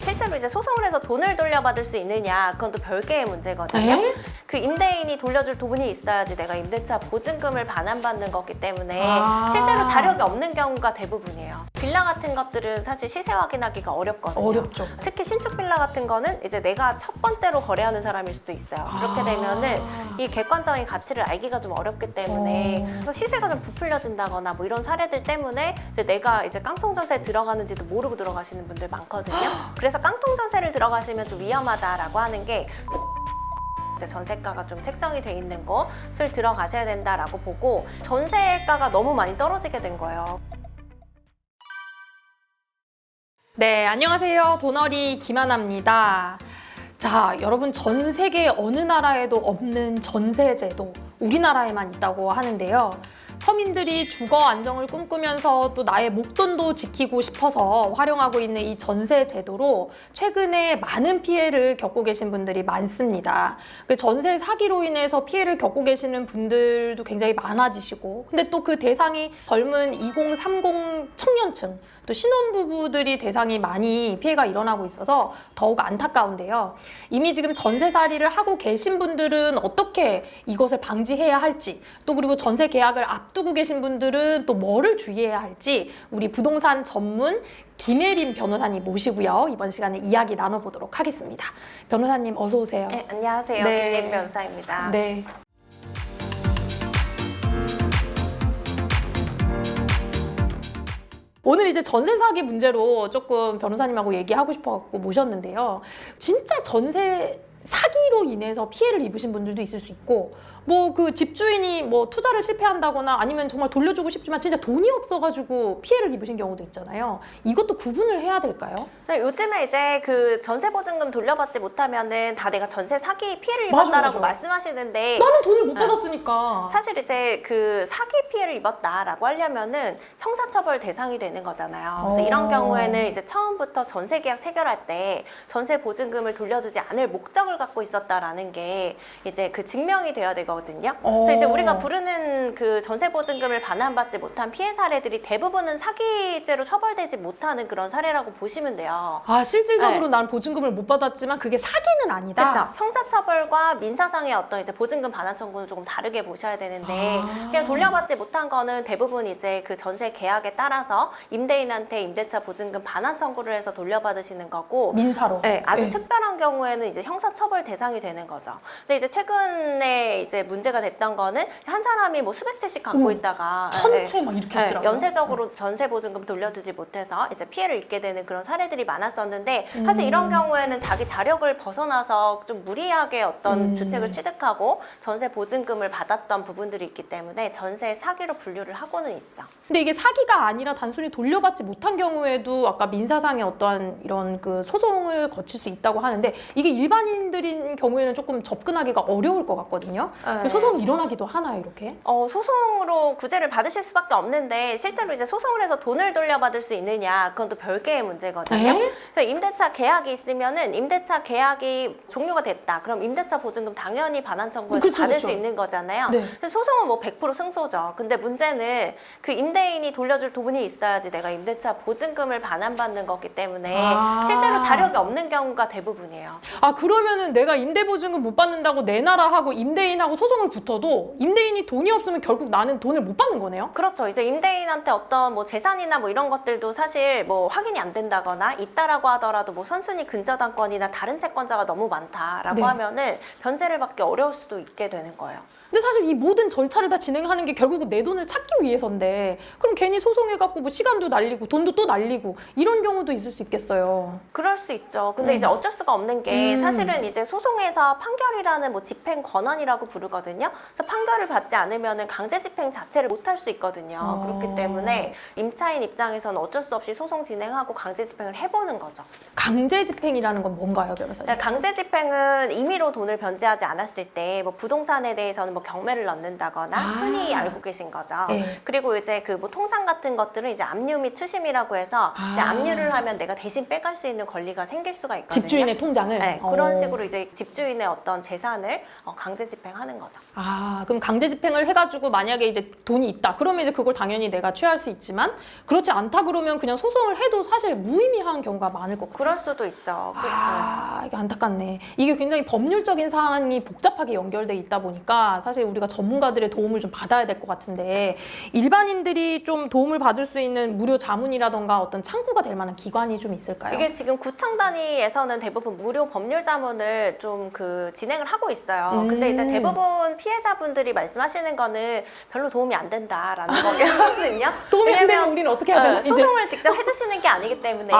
실제로 이제 소송을 해서 돈을 돌려받을 수 있느냐, 그건 또 별개의 문제거든요. 에? 그 임대인이 돌려줄 돈이 있어야지 내가 임대차 보증금을 반환받는 거기 때문에 실제로 자력이 없는 경우가 대부분이에요. 빌라 같은 것들은 사실 시세 확인하기가 어렵거든요. 어렵죠. 특히 신축 빌라 같은 거는 이제 내가 첫 번째로 거래하는 사람일 수도 있어요. 그렇게 되면은 이 객관적인 가치를 알기가 좀 어렵기 때문에 그래서 시세가 좀 부풀려진다거나 뭐 이런 사례들 때문에 이제 내가 이제 깡통전세에 들어가는지도 모르고 들어가시는 분들 많거든요. 그래서 깡통전세를 들어가시면 좀 위험하다라고 하는 게 이제 전세가가 좀 책정이 돼 있는 곳을 들어가셔야 된다라고 보고 전세가가 너무 많이 떨어지게 된 거예요. 네, 안녕하세요. 도너리 김하나입니다. 자, 여러분 전 세계 어느 나라에도 없는 전세제도 우리나라에만 있다고 하는데요. 서민들이 주거 안정을 꿈꾸면서 또 나의 목돈도 지키고 싶어서 활용하고 있는 이 전세 제도로 최근에 많은 피해를 겪고 계신 분들이 많습니다. 그 전세 사기로 인해서 피해를 겪고 계시는 분들도 굉장히 많아지시고, 근데 또 그 대상이 젊은 2030 청년층, 또 신혼부부들이 대상이 많이 피해가 일어나고 있어서 더욱 안타까운데요. 이미 지금 전세살이를 하고 계신 분들은 어떻게 이것을 방지해야 할지, 또 그리고 전세 계약을 앞두고 계신 분들은 또 뭐를 주의해야 할지 우리 부동산 전문 김혜림 변호사님 모시고요. 이번 시간에 이야기 나눠보도록 하겠습니다. 변호사님 어서 오세요. 네, 안녕하세요. 네. 김혜림 변호사입니다. 네. 오늘 이제 전세 사기 문제로 조금 변호사님하고 얘기하고 싶어갖고 모셨는데요. 진짜 전세 사기로 인해서 피해를 입으신 분들도 있을 수 있고, 뭐 그 집주인이 뭐 투자를 실패한다거나 아니면 정말 돌려주고 싶지만 진짜 돈이 없어가지고 피해를 입으신 경우도 있잖아요. 이것도 구분을 해야 될까요? 네, 요즘에 이제 그 전세 보증금 돌려받지 못하면은 다 내가 전세 사기 피해를 맞아, 입었다라고 맞아. 말씀하시는데 나는 돈을 못 받았으니까. 사실 이제 그 사기 피해를 입었다라고 하려면은 형사처벌 대상이 되는 거잖아요. 그래서 이런 경우에는 이제 처음부터 전세 계약 체결할 때 전세 보증금을 돌려주지 않을 목적을 갖고 있었다라는 게 이제 그 증명이 돼야 되거든요. 그래서 이제 우리가 부르는 그 전세 보증금을 반환받지 못한 피해 사례들이 대부분은 사기죄로 처벌되지 못하는 그런 사례라고 보시면 돼요. 아, 실질적으로 네. 난 보증금을 못 받았지만 그게 사기는 아니다. 그렇죠. 형사처벌과 민사상의 어떤 이제 보증금 반환 청구는 조금 다르게 보셔야 되는데 그냥 돌려받지 못한 거는 대부분 이제 그 전세 계약에 따라서 임대인한테 임대차 보증금 반환 청구를 해서 돌려받으시는 거고 민사로. 네, 아주 네. 특별한 경우에는 이제 형사처벌 대상이 되는 거죠. 근데 이제 최근에 이제 문제가 됐던 거는 한 사람이 뭐 수백 채씩 갖고 있다가 천채 막 이렇게 하더라고요. 연쇄적으로 전세 보증금 돌려주지 못해서 이제 피해를 입게 되는 그런 사례들이 많았었는데 사실 이런 경우에는 자기 자력을 벗어나서 좀 무리하게 어떤 주택을 취득하고 전세 보증금을 받았던 부분들이 있기 때문에 전세 사기로 분류를 하고는 있죠. 근데 이게 사기가 아니라 단순히 돌려받지 못한 경우에도 아까 민사상의 어떠한 이런 그 소송을 거칠 수 있다고 하는데 이게 일반인들인 경우에는 조금 접근하기가 어려울 것 같거든요. 네. 소송이 일어나기도 하나요, 이렇게? 소송으로 구제를 받으실 수밖에 없는데 실제로 이제 소송을 해서 돈을 돌려받을 수 있느냐, 그건 또 별개의 문제거든요. 에? 그래서 임대차 계약이 있으면은 임대차 계약이 종료가 됐다. 그럼 임대차 보증금 당연히 반환 청구해서 그쵸, 받을 그쵸. 수 있는 거잖아요. 네. 그래서 소송은 뭐 100% 승소죠. 근데 문제는 그 임대인이 돌려줄 돈이 있어야지 내가 임대차 보증금을 반환받는 거기 때문에 실제로 자력이 없는 경우가 대부분이에요. 아, 그러면은 내가 임대보증금 못 받는다고 내놔라 하고 임대인하고 소송을 붙어도 임대인이 돈이 없으면 결국 나는 돈을 못 받는 거네요? 그렇죠. 이제 임대인한테 어떤 뭐 재산이나 뭐 이런 것들도 사실 뭐 확인이 안 된다거나 있다라고 하더라도 뭐 선순위 근저당권이나 다른 채권자가 너무 많다라고 네. 하면은 변제를 받기 어려울 수도 있게 되는 거예요. 근데 사실 이 모든 절차를 다 진행하는 게 결국은 내 돈을 찾기 위해서인데 그럼 괜히 소송해갖고 뭐 시간도 날리고 돈도 또 날리고 이런 경우도 있을 수 있겠어요. 그럴 수 있죠. 근데 이제 어쩔 수가 없는 게 사실은 이제 소송에서 판결이라는 뭐 집행 권한이라고 부르거든요. 그래서 판결을 받지 않으면은 강제 집행 자체를 못 할 수 있거든요. 그렇기 때문에 임차인 입장에서는 어쩔 수 없이 소송 진행하고 강제 집행을 해보는 거죠. 강제 집행이라는 건 뭔가요, 변호사님? 강제 집행은 임의로 돈을 변제하지 않았을 때 뭐 부동산에 대해서는 뭐 경매를 넣는다거나 흔히 알고 계신 거죠. 네. 그리고 이제 그 뭐 통장 같은 것들은 이제 압류 및 추심이라고 해서 이제 압류를 하면 내가 대신 빼갈 수 있는 권리가 생길 수가 있거든요. 집주인의 통장을? 네, 그런 식으로 이제 집주인의 어떤 재산을 강제 집행하는 거죠. 아, 그럼 강제 집행을 해가지고 만약에 이제 돈이 있다. 그러면 이제 그걸 당연히 내가 취할 수 있지만 그렇지 않다 그러면 그냥 소송을 해도 사실 무의미한 경우가 많을 것 같아요. 그럴 그럴 수도 있죠. 이게 안타깝네. 이게 굉장히 법률적인 사항이 복잡하게 연결돼 있다 보니까 사실 우리가 전문가들의 도움을 좀 받아야 될 것 같은데 일반인들이 좀 도움을 받을 수 있는 무료 자문이라던가 어떤 창구가 될 만한 기관이 좀 있을까요? 이게 지금 구청 단위에서는 대부분 무료 법률 자문을 좀 진행을 하고 있어요. 근데 이제 대부분 피해자분들이 말씀하시는 거는 별로 도움이 안 된다라는 거거든요. 도움이 안 되면 우리는 어떻게 해야 되나? 소송을 직접 해주시는 게 아니기 때문에.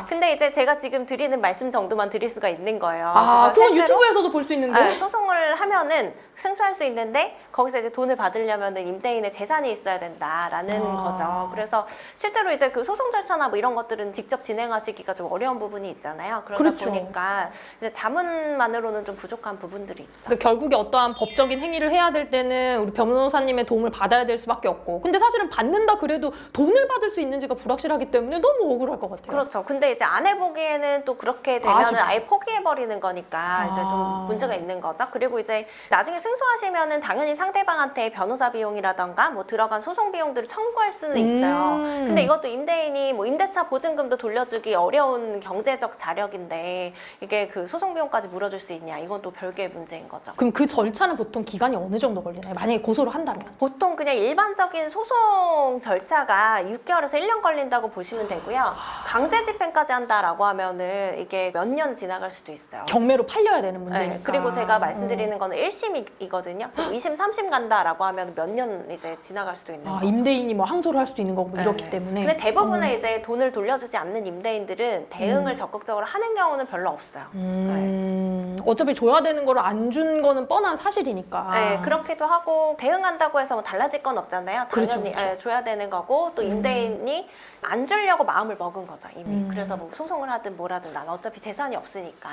근데 이제 제가 지금 드리는 말씀 정도만 드릴 수가 있는 거예요. 그건 실제로, 유튜브에서도 볼 수 있는데? 소송을 하면은 승소할 수 있는데 거기서 이제 돈을 받으려면은 임대인의 재산이 있어야 된다라는 거죠. 그래서 실제로 이제 그 소송 절차나 뭐 이런 것들은 직접 진행하시기가 좀 어려운 부분이 있잖아요. 그러다 그렇죠. 보니까 이제 자문만으로는 좀 부족한 부분들이 있죠. 그러니까 결국에 어떠한 법적인 행위를 해야 될 때는 우리 변호사님의 도움을 받아야 될 수밖에 없고 근데 사실은 받는다 그래도 돈을 받을 수 있는지가 불확실하기 때문에 너무 억울할 것 같아요. 그렇죠. 근데 이제 안 해보기에는 또 그렇게 되면은 아예 포기해버리는 거니까 이제 좀 문제가 있는 거죠. 그리고 이제 나중에 승소하시면은 당연히 상대방한테 변호사 비용이라던가 뭐 들어간 소송 비용들을 청구할 수는 있어요. 근데 이것도 임대인이 뭐 임대차 보증금도 돌려주기 어려운 경제적 자력인데 이게 그 소송 비용까지 물어줄 수 있냐? 이건 또 별개의 문제인 거죠. 그럼 그 절차는 보통 기간이 어느 정도 걸리나요? 만약에 고소를 한다면? 보통 그냥 일반적인 소송 절차가 6개월에서 1년 걸린다고 보시면 되고요. 강제 집행까지 한다라고 하면은 이게 몇 년 지나갈 수도 있어요. 경매로 팔려야 되는 문제니까. 네, 그리고 제가 말씀드리는 거는 1심이거든요. 2심, 3심 간다라고 하면 몇 년 이제 지나갈 수도 있는 거죠. 임대인이 뭐 항소를 할 수도 있는 거고 뭐 이렇기 네. 때문에. 근데 대부분의 이제 돈을 돌려주지 않는 임대인들은 대응을 적극적으로 하는 경우는 별로 없어요. 어차피 줘야 되는 거를 안 준 거는 뻔한 사실이니까. 네, 그렇기도 하고 대응한다고 해서 뭐 달라질 건 없잖아요. 당연히 그렇죠. 줘야 되는 거고 또 임대인이 안 주려고 마음을 먹은 거죠 이미. 그래서 뭐 소송을 하든 뭘 하든 난 어차피 재산이 없으니까.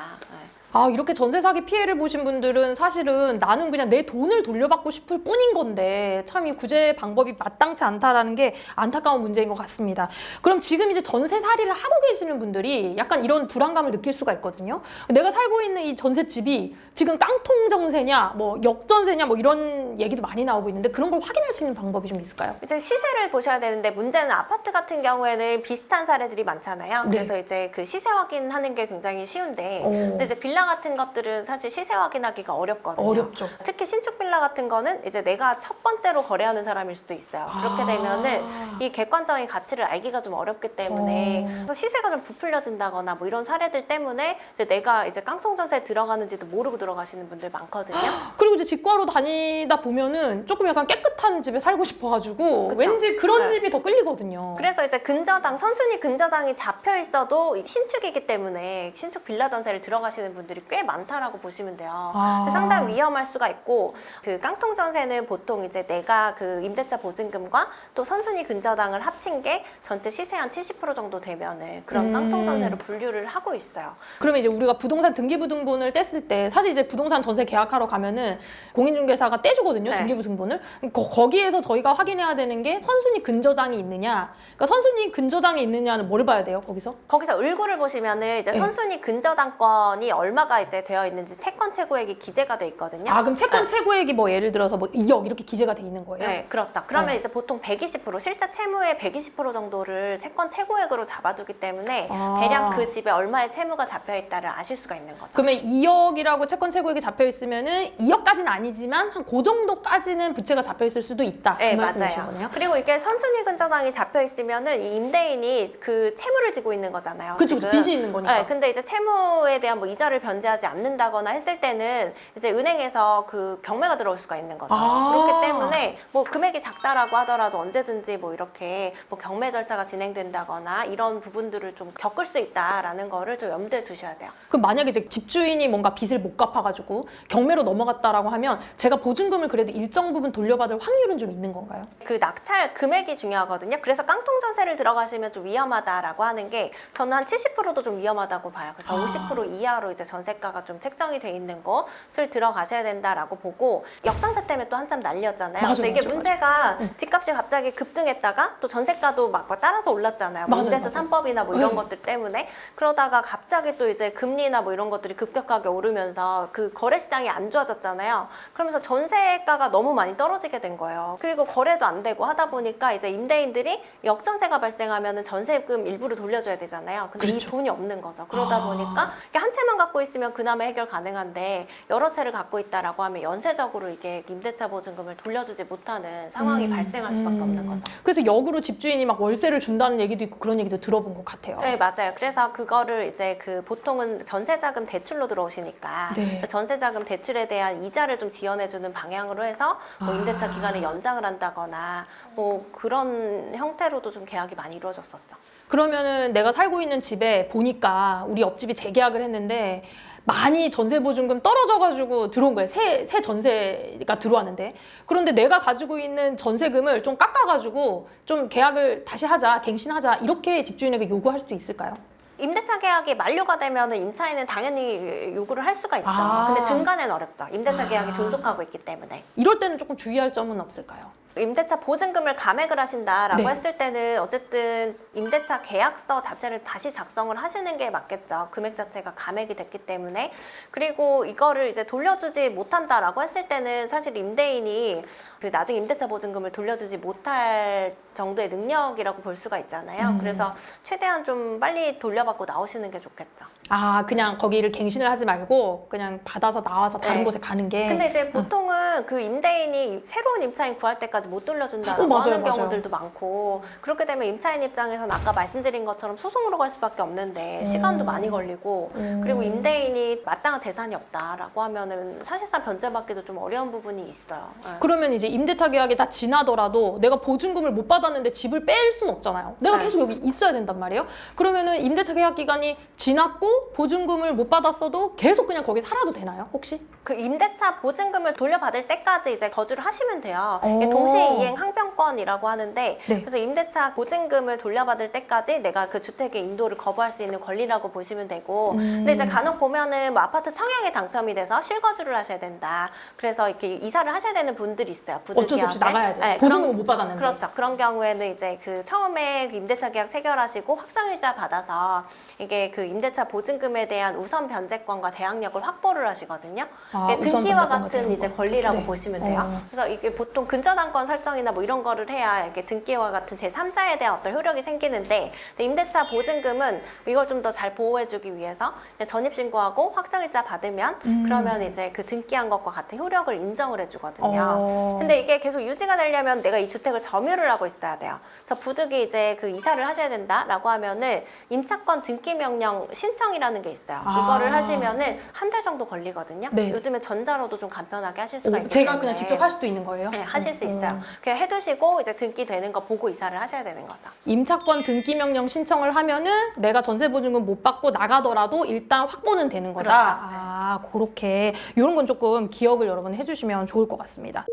이렇게 전세 사기 피해를 보신 분들은 사실은 나는 그냥 내 돈을 돌려받고 싶을 뿐인 건데 참 이 구제 방법이 마땅치 않다라는 게 안타까운 문제인 것 같습니다. 그럼 지금 이제 전세 살이를 하고 계시는 분들이 약간 이런 불안감을 느낄 수가 있거든요. 내가 살고 있는 이 전셋집이 지금 깡통 전세냐, 뭐 역전세냐, 뭐 이런 얘기도 많이 나오고 있는데 그런 걸 확인할 수 있는 방법이 좀 있을까요? 이제 시세를 보셔야 되는데 문제는 아파트 같은 경우에는 비슷한 사례들이 많잖아요. 네. 그래서 이제 그 시세 확인하는 게 굉장히 쉬운데 근데 이제 빌라 같은 것들은 사실 시세 확인하기가 어렵거든요. 어렵죠. 특히 신축 빌라 같은 거는 이제 내가 첫 번째로 거래하는 사람일 수도 있어요. 그렇게 되면은 이 객관적인 가치를 알기가 좀 어렵기 때문에 그래서 시세가 좀 부풀려진다거나 뭐 이런 사례들 때문에 이제 내가 이제 깡통 전세에 들어가는지도 모르고 들어가시는 분들 많거든요. 그리고 이제 직구하러 다니다 보면은 조금 약간 깨끗한 집에 살고 싶어가지고 그쵸? 왠지 그런 네. 집이 더 끌리거든요. 그래서 이제 근저당, 선순위 근저당이 잡혀 있어도 신축이기 때문에 신축 빌라 전세를 들어가시는 분들이 꽤 많다라고 보시면 돼요. 상당히 위험할 수가 있고 그 깡통 전세는 보통 이제 내가 그 임대차 보증금과 또 선순위 근저당을 합친 게 전체 시세 한 70% 정도 되면은 그런 깡통 전세로 분류를 하고 있어요. 그러면 이제 우리가 부동산 등기부등본을 뗐을 때 사실 이제 부동산 전세 계약하러 가면은 공인중개사가 떼주거든요. 네. 등기부등본을. 거기에서 저희가 확인해야 되는 게 선순위 근저당이 있느냐. 그러니까 선순위 근저당이 있느냐는 뭘 봐야 돼요? 거기서 을구를 보시면은 이제 선순위 근저당권이 얼마가 이제 되어 있는지 채권 최고액이 기재가 돼 있거든요. 그럼 채권 최고액이 뭐 예를 들어서 뭐 2억 이렇게 기재가 돼 있는 거예요? 네, 그렇죠. 그러면 이제 보통 120% 실제 채무의 120% 정도를 채권 최고액으로 잡아두기 때문에 대략 그 집에 얼마의 채무가 잡혀 있다를 아실 수가 있는 거죠. 그러면 2억이라고 채권 최고액이 잡혀 있으면은 2억까지는 아니지만 한 그 정도까지는 부채가 잡혀 있을 수도 있다. 네, 그 말씀이신 맞아요. 거네요. 그리고 이게 선순위 근저당이 잡혀 있으면은 이 임대인이 그 채무를 지고 있는 거잖아요. 그렇죠. 지금. 빚이 있는 거니까. 네, 근데 이제 채무에 대한 뭐 이자를 변제하지 않는다거나 했을 때는 이제 은행에서 그 경매가 들어올 수가 있는 거죠. 그렇기 때문에 뭐 금액이 작다라고 하더라도 언제든지 뭐 이렇게 뭐 경매 절차가 진행된다거나 이런 부분들을 좀 겪을 수 있다라는 거를 좀 염두에 두셔야 돼요. 그럼 만약에 이제 집주인이 뭔가 빚을 못 갚아가지고 경매로 넘어갔다라고 하면 제가 보증금을 그래도 일정 부분 돌려받을 확률은 좀 있는 건가요? 그 낙찰 금액이 중요하거든요. 그래서 깡통 전세를 들어가시면 좀 위험하다라고 하는 게 저는 한 70%도 좀 위험하다고 봐요. 그래서 50% 이하로 이제 전세가가 좀 책정이 돼 있는 곳을 들어가셔야 된다라고 보고 역전세 시장세 때문에 또 한참 난리였잖아요. 맞아요, 그래서 이게 맞아요, 문제가 집값이 갑자기 급등했다가 또 전세가도 막 따라서 올랐잖아요. 뭐 맞아요, 임대차 맞아요. 3법이나 뭐 이런 네. 것들 때문에. 그러다가 갑자기 또 이제 금리나 뭐 이런 것들이 급격하게 오르면서 그 거래 시장이 안 좋아졌잖아요. 그러면서 전세가가 너무 많이 떨어지게 된 거예요. 그리고 거래도 안 되고 하다 보니까 이제 임대인들이 역전세가 발생하면은 전세금 일부를 돌려줘야 되잖아요. 근데 이 그렇죠. 돈이 없는 거죠. 그러다 보니까 이게 한 채만 갖고 있으면 그나마 해결 가능한데 여러 채를 갖고 있다라고 하면 연쇄적으로 이게 임대차 보증금을 돌려주지 못하는 상황이 발생할 수밖에 없는 거죠. 그래서 역으로 집주인이 막 월세를 준다는 얘기도 있고 그런 얘기도 들어본 것 같아요. 네, 맞아요. 그래서 그거를 이제 그 보통은 전세자금 대출로 들어오시니까 네. 전세자금 대출에 대한 이자를 좀 지원해주는 방향으로 해서 뭐 임대차 기간을 연장을 한다거나 뭐 그런 형태로도 좀 계약이 많이 이루어졌었죠. 그러면은 내가 살고 있는 집에 보니까 우리 옆집이 재계약을 했는데 많이 전세 보증금 떨어져가지고 들어온 거예요. 새 전세가 들어왔는데. 그런데 내가 가지고 있는 전세금을 좀 깎아가지고 좀 계약을 다시 하자, 갱신하자 이렇게 집주인에게 요구할 수도 있을까요? 임대차 계약이 만료가 되면 임차인은 당연히 요구를 할 수가 있죠. 아. 근데 중간엔 어렵죠. 임대차 계약이 존속하고 있기 때문에. 이럴 때는 조금 주의할 점은 없을까요? 임대차 보증금을 감액을 하신다라고 네. 했을 때는 어쨌든 임대차 계약서 자체를 다시 작성을 하시는 게 맞겠죠. 금액 자체가 감액이 됐기 때문에. 그리고 이거를 이제 돌려주지 못한다라고 했을 때는 사실 임대인이 그 나중에 임대차 보증금을 돌려주지 못할 정도의 능력이라고 볼 수가 있잖아요. 그래서 최대한 좀 빨리 돌려받고 나오시는 게 좋겠죠. 아, 그냥 거기를 갱신을 하지 말고 그냥 받아서 나와서 다른 네. 곳에 가는 게. 근데 이제 보통은 그 임대인이 새로운 임차인 구할 때까지 못 돌려준다라고 맞아요, 하는 맞아요. 경우들도 많고 그렇게 되면 임차인 입장에서는 아까 말씀드린 것처럼 소송으로 갈 수밖에 없는데 시간도 많이 걸리고 그리고 임대인이 마땅한 재산이 없다라고 하면은 사실상 변제받기도 좀 어려운 부분이 있어요. 네. 그러면 이제 임대차 계약이 다 지나더라도 내가 보증금을 못 받았는데 집을 뺄 수는 없잖아요. 내가 네. 계속 여기 있어야 된단 말이에요. 그러면은 임대차 계약 기간이 지났고 보증금을 못 받았어도 계속 그냥 거기 살아도 되나요? 혹시? 그 임대차 보증금을 돌려받을 때까지 이제 거주를 하시면 돼요. 이게 오. 동시에 이행 항변권이라고 하는데 네. 그래서 임대차 보증금을 돌려받을 때까지 내가 그 주택의 인도를 거부할 수 있는 권리라고 보시면 되고 근데 이제 간혹 보면은 뭐 아파트 청약에 당첨이 돼서 실거주를 하셔야 된다. 그래서 이렇게 이사를 하셔야 되는 분들이 있어요. 어쩔 수 없이 나가야 돼요. 네, 보증금을 못 받았는데. 그렇죠. 그런 경우에는 이제 그 처음에 그 임대차 계약 체결하시고 확정일자 받아서 이게 그 임대차 보증금에 대한 우선 변제권과 대항력을 확보를 하시거든요. 아, 이게 우선 등기와 변제권과 같은 이제 대항력. 권리라고 네. 보시면 돼요. 그래서 이게 보통 근저당권 설정이나 뭐 이런 거를 해야 이게 등기와 같은 제3자에 대한 어떤 효력이 생기는데 근데 임대차 보증금은 이걸 좀 더 잘 보호해주기 위해서 전입신고하고 확정일자 받으면 그러면 이제 그 등기한 것과 같은 효력을 인정을 해주거든요. 근데 이게 계속 유지가 되려면 내가 이 주택을 점유를 하고 있어야 돼요. 그래서 부득이 이제 그 이사를 하셔야 된다라고 하면은 임차권 등기 명령 신청이라는 게 있어요. 아. 이거를 하시면은 한 달 정도 걸리거든요. 네. 요즘에 전자로도 좀 간편하게 하실 수가 있기 제가 때문에 그냥 직접 할 수도 있는 거예요? 네, 하실 수 있어요. 그냥 해두시고 이제 등기되는 거 보고 이사를 하셔야 되는 거죠. 임차권 등기 명령 신청을 하면은 내가 전세 보증금 못 받고 나가더라도 일단 확보는 되는 거다. 그렇죠. 아, 그렇게 이런 건 조금 기억을 여러분 해주시면 좋을 것 같습니다.